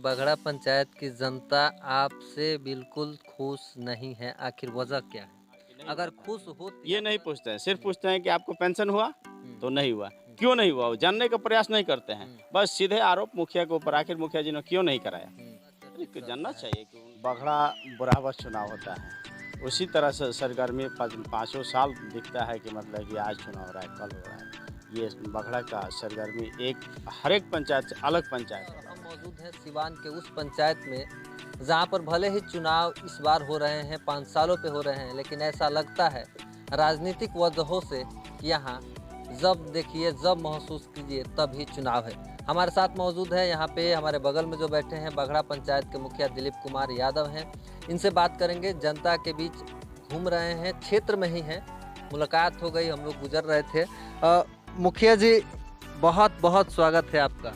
बगड़ा पंचायत की जनता आपसे बिल्कुल खुश नहीं है, आखिर वजह क्या है? अगर खुश होती ये नहीं पूछते हैं, सिर्फ पूछते हैं कि आपको पेंशन हुआ? तो हुँ, नहीं हुआ। हुँ, क्यों नहीं हुआ? वो जानने का प्रयास नहीं करते हैं। हुँ, बस सीधे आरोप मुखिया के ऊपर, आखिर मुखिया जी ने क्यों नहीं कराया? चर्चित अरे जानना रहता है। चाहिए कि बगड़ा बराबर चुनाव होता है। उसी तरह से सरगर्मी पाँचों साल दिखता है कि मतलब कि आज चुनाव हो रहा है, कल हो रहा है। ये बगड़ा का सरगर्मी एक हर एक पंचायत से अलग पंचायत है। हम मौजूद हैं सिवान के उस पंचायत में, जहाँ पर भले ही चुनाव इस बार हो रहे हैं, 5 सालों पे हो रहे हैं, लेकिन ऐसा लगता है राजनीतिक वजहों से कि यहाँ जब देखिए, जब महसूस कीजिए तभी चुनाव है। हमारे साथ मौजूद है यहाँ पे हमारे बगल में जो बैठे हैं बगड़ा पंचायत के मुखिया दिलीप कुमार यादव हैं। इनसे बात करेंगे, जनता के बीच घूम रहे हैं, क्षेत्र में ही हैं। मुलाकात हो गई, हम लोग गुजर रहे थे। मुखिया जी, बहुत-बहुत स्वागत है आपका।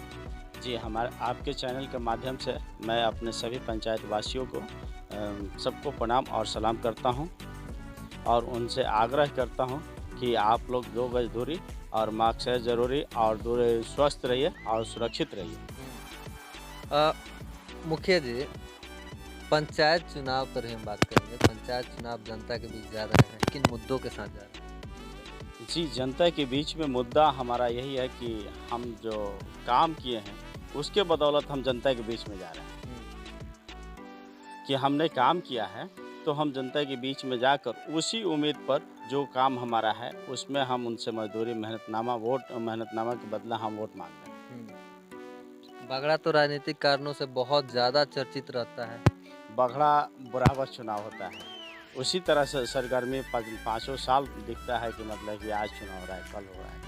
जी, हमारे आपके चैनल के माध्यम से मैं अपने सभी पंचायत वासियों को सबको प्रणाम और सलाम करता हूं और उनसे आग्रह करता हूं कि आप लोग 2 गज दूरी और मास्क है ज़रूरी और स्वस्थ रहिए और सुरक्षित रहिए। अ, मुखिया जी, पंचायत चुनाव पर ही हम बात करेंगे। पंचायत चुनाव जनता के बीच जा रहे हैं, किन मुद्दों के साथ जा रहे हैं? जी, जनता के बीच में मुद्दा हमारा यही है कि हम जो काम किए हैं, उसके बदौलत हम जनता के बीच में जा रहे हैं। कि हमने काम किया है, तो हम जनता के बीच में जाकर उसी उम्मीद पर जो काम हमारा है, उसमें हम उनसे मज़दूरी, मेहनतनामा के बदला हम वोट माँग रहे हैं। बगड़ा तो राजनीतिक कारणों से बहुत ज़्यादा चर्चित रहता है। बगड़ा बराबर चुनाव होता है। उसी तरह से सरगर्मी पाँचों साल दिखता है कि मतलब कि आज चुनाव हो रहा है, कल हो रहा है।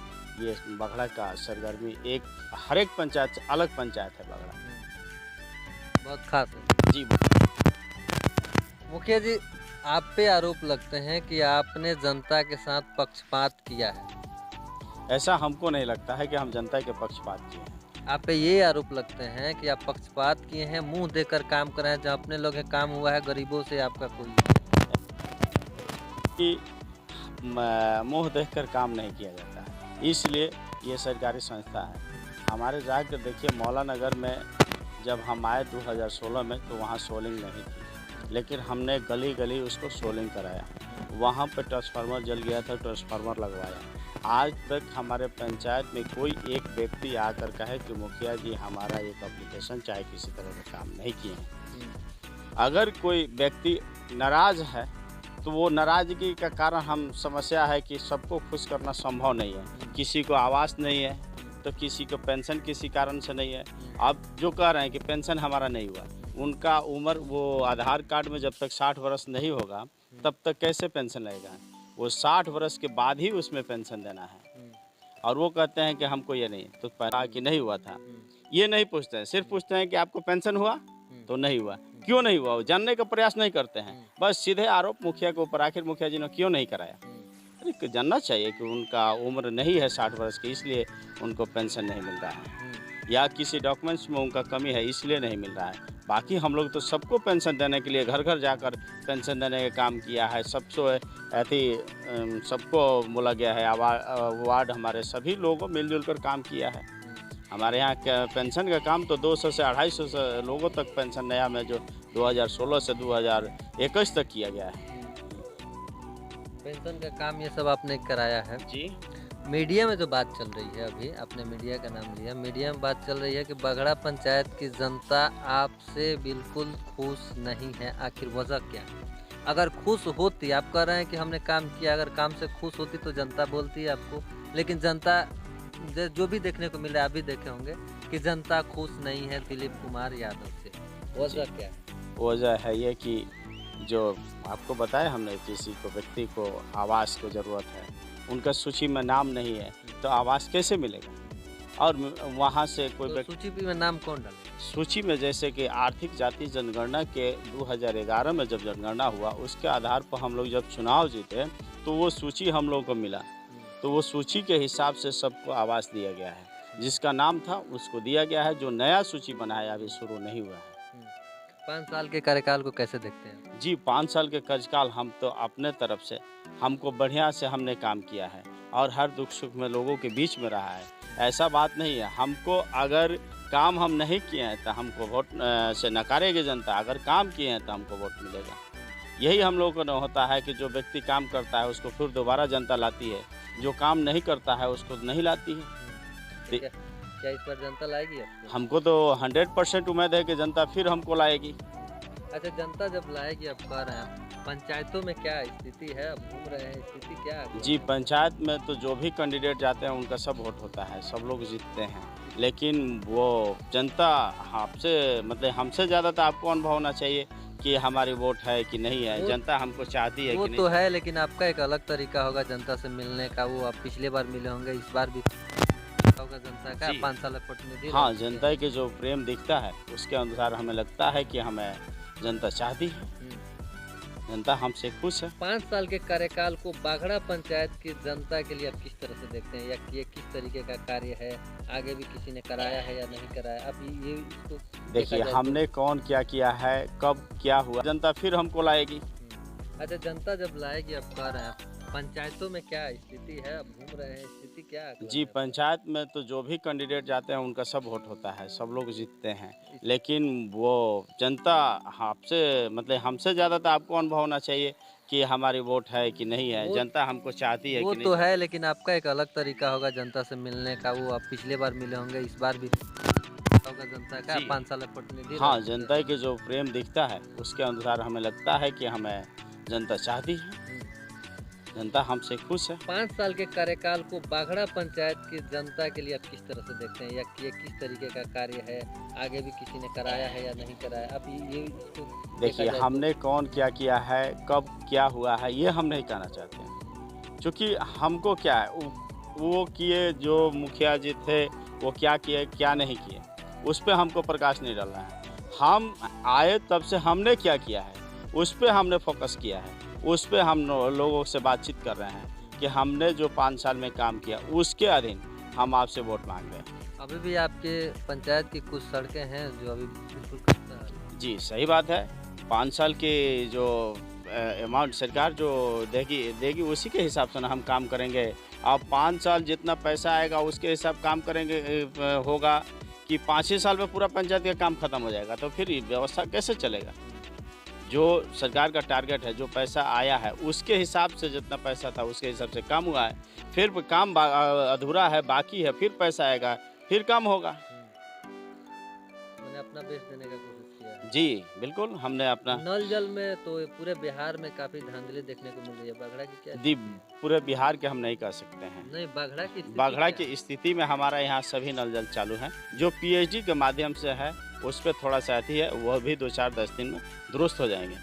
ये बगड़ा का सरगर्मी एक हर एक पंचायत से अलग पंचायत है बगड़ा। बहुत खास है। जी। मुखिया जी, आप पे आरोप लगते हैं कि आपने जनता के साथ पक्षपात किया है। ऐसा हमको नहीं लगता है कि हम जनता के पक्षपात किए हैं। आप पे ये आरोप लगते हैं कि आप पक्षपात किए हैं, मुँह देकर काम कर रहे हैं, जहाँ अपने लोग हैं काम हुआ है, गरीबों से आपका कोई कि मुँह देखकर काम नहीं किया जाता है, इसलिए ये सरकारी संस्था है। हमारे जाकर देखिए मौला नगर में जब हम आए 2016 में तो वहाँ सोलिंग नहीं थी, लेकिन हमने गली-गली उसको सोलिंग कराया। वहाँ पे ट्रांसफार्मर जल गया था, ट्रांसफार्मर लगवाया। आज तक हमारे पंचायत में कोई एक व्यक्ति आकर कहे कि मुखिया जी हमारा एक एप्लीकेशन चाहे किसी तरह का काम नहीं किए हैं। अगर कोई व्यक्ति नाराज़ है तो वो नाराज़गी का कारण हम समस्या है कि सबको खुश करना संभव नहीं है। किसी को आवास नहीं है, तो किसी को पेंशन किसी कारण से नहीं है। अब जो कह रहे हैं कि पेंशन हमारा नहीं हुआ, उनका उम्र वो आधार कार्ड में जब तक 60 वर्ष नहीं होगा, तब तक कैसे पेंशन लगेगा? वो 60 वर्ष के बाद ही उसमें पेंशन देना है। और वो कहते हैं कि हमको ये नहीं, तो कहा कि नहीं हुआ था। ये नहीं पूछते हैं, सिर्फ पूछते हैं कि आपको पेंशन हुआ? तो नहीं हुआ। क्यों नहीं हुआ? वो जानने का प्रयास नहीं करते हैं। बस सीधे आरोप मुखिया के ऊपर, आखिर मुखिया जी ने क्यों नहीं कराया? अरे जानना चाहिए कि उनका उम्र नहीं है 60 वर्ष की, इसलिए उनको पेंशन नहीं मिल रहा है, या किसी डॉक्यूमेंट्स में उनका कमी है इसलिए नहीं मिल रहा है। बाकी हम लोग तो सबको पेंशन देने के लिए घर-घर जाकर पेंशन देने का काम किया है। सबको बोला गया है, वार्ड हमारे सभी लोगों मिल-जुल कर काम किया है। हमारे यहाँ क्या पेंशन का काम तो 200 से 250 से लोगों तक पेंशन नया में जो 2016 से 2021 तक किया गया है। पेंशन का काम ये सब आपने कराया है। जी। मीडिया में जो बात चल रही है, अभी आपने मीडिया का नाम लिया, मीडिया में बात चल रही है कि बगड़ा पंचायत की जनता आपसे बिल्कुल खुश नहीं है, आखिर वजह क्या है? अगर खुश होती, आप कह रहे हैं कि हमने काम किया, अगर काम से खुश होती तो जनता बोलती है आपको, लेकिन जनता जो भी देखने को मिल रहा है, आप भी देखे होंगे कि जनता खुश नहीं है दिलीप कुमार यादव से। वजह क्या है? वजह है ये कि जो आपको बताया हमने, किसी को व्यक्ति को आवास की ज़रूरत है, उनका सूची में नाम नहीं है, तो आवास कैसे मिलेगा? और वहाँ से कोई तो व्यक्ति सूची में नाम कौन डालेगा? सूची में, जैसे कि आर्थिक जाति जनगणना के 2011 में जब जनगणना हुआ, उसके आधार पर हम लोग जब चुनाव जीते, तो वो सूची हम लोग को मिला। तो वो सूची के हिसाब से सबको आवास दिया गया है। जिसका नाम था उसको दिया गया है, जो नया सूची बना है अभी शुरू नहीं हुआ है। 5 साल के कार्यकाल को कैसे देखते हैं? जी, 5 साल के कार्यकाल हम तो अपने तरफ से हमको बढ़िया से हमने काम किया है और हर दुख सुख में लोगों के बीच में रहा है। ऐसा बात नहीं है, हमको अगर काम हम नहीं किए हैं तो हमको वोट से नकारेगी जनता, अगर काम किए हैं तो हमको वोट मिलेगा। यही हम लोगों को होता है कि जो व्यक्ति काम करता है उसको फिर दोबारा जनता लाती है, जो काम नहीं करता है उसको नहीं लाती है। तो क्या इस बार जनता लाएगी आपको? हमको तो 100% उम्मीद है कि जनता फिर हमको लाएगी। अच्छा, जनता जब लाएगी, आप कह रहे हैं, पंचायतों में क्या स्थिति है? आप घूम रहे हैं, स्थिति क्या है? जी, पंचायत में तो जो भी कैंडिडेट जाते हैं उनका सब वोट होता है, सब लोग जीतते हैं, लेकिन वो जनता आपसे मतलब हमसे ज़्यादा तो आपको अनुभव होना चाहिए कि हमारी वोट है कि नहीं है, जनता हमको चाहती है वो कि नहीं। तो है, लेकिन आपका एक अलग तरीका होगा जनता से मिलने का। वो आप पिछले बार मिले होंगे, इस बार भी होगा जनता का। जी। 5 साल प्रतिनिधि हाँ, रह चुके हैं। जनता के जो प्रेम दिखता है उसके अनुसार हमें लगता है कि हमें जनता चाहती है, जनता हमसे खुश है। 5 साल के कार्यकाल को बाघड़ा पंचायत की जनता के लिए आप किस तरह से देखते हैं, या ये किस तरीके का कार्य है? आगे भी किसी ने कराया है या नहीं कराया? अब ये इसको देखा देखिए, जाए हमने कौन क्या किया है, कब क्या हुआ, जनता फिर हमको लाएगी। अच्छा, जनता जब लाएगी, आप कह रहे हैं, पंचायतों में क्या स्थिति है? आप घूम रहे हैं, स्थिति क्या है? जी, पंचायत में तो जो भी कैंडिडेट जाते हैं उनका सब वोट होता है, सब लोग जीतते हैं, लेकिन वो जनता आपसे मतलब हमसे ज़्यादा तो आपको अनुभव होना चाहिए कि हमारी वोट है कि नहीं है, जनता हमको चाहती है वो कि तो नहीं। है, लेकिन आपका एक अलग तरीका होगा जनता से मिलने का। वो आप पिछले बार मिले होंगे, इस बार भी होगा जनता का। जी। 5 साल प्रतिनिधि रह हाँ, चुके हैं। जनता के जो प्रेम दिखता है उसके अनुसार हमें लगता है कि हमें जनता चाहती है, जनता हमसे खुश है। 5 साल के कार्यकाल को बाघड़ा पंचायत की जनता के लिए आप किस तरह से देखते हैं, या ये किस तरीके का कार्य है? आगे भी किसी ने कराया है या नहीं कराया? अब ये इसको देखिए, देखा जाए हमने कौन क्या किया है, कब क्या हुआ है, ये हम नहीं कहना चाहते हैं, क्योंकि हमको क्या है, वो किए जो मुखिया जी थे वो क्या किए क्या नहीं किए उस पर हमको प्रकाश नहीं डालना है। हम आए तब से हमने क्या किया है उस पर हमने फोकस किया है, उस पर हम लोगों से बातचीत कर रहे हैं कि हमने जो 5 साल में काम किया उसके अधीन हम आपसे वोट मांग रहे हैं। अभी भी आपके पंचायत की कुछ सड़कें हैं जो अभी बिल्कुल खस्ता है। जी, सही बात है। 5 साल के जो अमाउंट सरकार जो देगी उसी के हिसाब से ना हम काम करेंगे। अब 5 साल जितना पैसा आएगा उसके हिसाब काम करेंगे होगा कि 5 ही साल में पूरा पंचायत का काम खत्म हो जाएगा, तो फिर ये व्यवस्था कैसे चलेगा? जो सरकार का टारगेट है, जो पैसा आया है उसके हिसाब से जितना पैसा था उसके हिसाब से काम हुआ है, फिर काम अधूरा है, बाकी है, फिर पैसा आएगा, फिर काम होगा। मैंने अपना बेस्ट देने का कोशिश किया है। जी, बिल्कुल, हमने अपना नल जल में तो पूरे बिहार में काफी धांधली देखने को मिल रही है। बाघड़ा की क्या दी पूरे बिहार के हम नहीं कह सकते हैं। नहीं, बाघड़ा की स्थिति बाघड़ा क्या है? की स्थिति में हमारा यहाँ सभी नल जल चालू हैं। जो पीएचडी के माध्यम से है उस पर थोड़ा सा अति है, वह भी 2-4-10 दिन में दुरुस्त हो जाएंगे।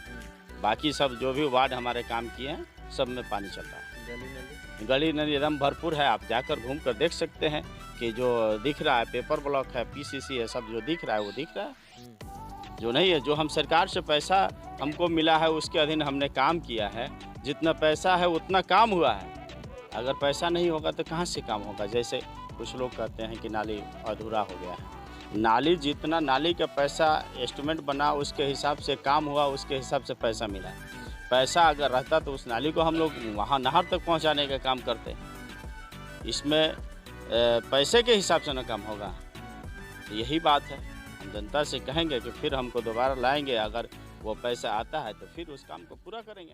बाकी सब जो भी वार्ड हमारे काम किए हैं सब में पानी चल रहा है। गली नली एकदम भरपूर है, आप जाकर घूम कर देख सकते हैं कि जो दिख रहा है पेपर ब्लॉक है, पीसीसी है, सब जो दिख रहा है वो दिख रहा है। जो नहीं है, जो हम सरकार से पैसा हमको मिला है उसके अधीन हमने काम किया है, जितना पैसा है उतना काम हुआ है। अगर पैसा नहीं होगा तो कहाँ से काम होगा? जैसे कुछ लोग कहते हैं कि नाली अधूरा हो गया है, नाली जितना नाली का पैसा एस्टिमेट बना उसके हिसाब से काम हुआ, उसके हिसाब से पैसा मिला। पैसा अगर रहता तो उस नाली को हम लोग वहाँ नहर तक पहुँचाने का काम करते। इसमें पैसे के हिसाब से ना काम होगा, यही बात है। हम जनता से कहेंगे कि फिर हमको दोबारा लाएंगे, अगर वो पैसा आता है तो फिर उस काम को पूरा करेंगे।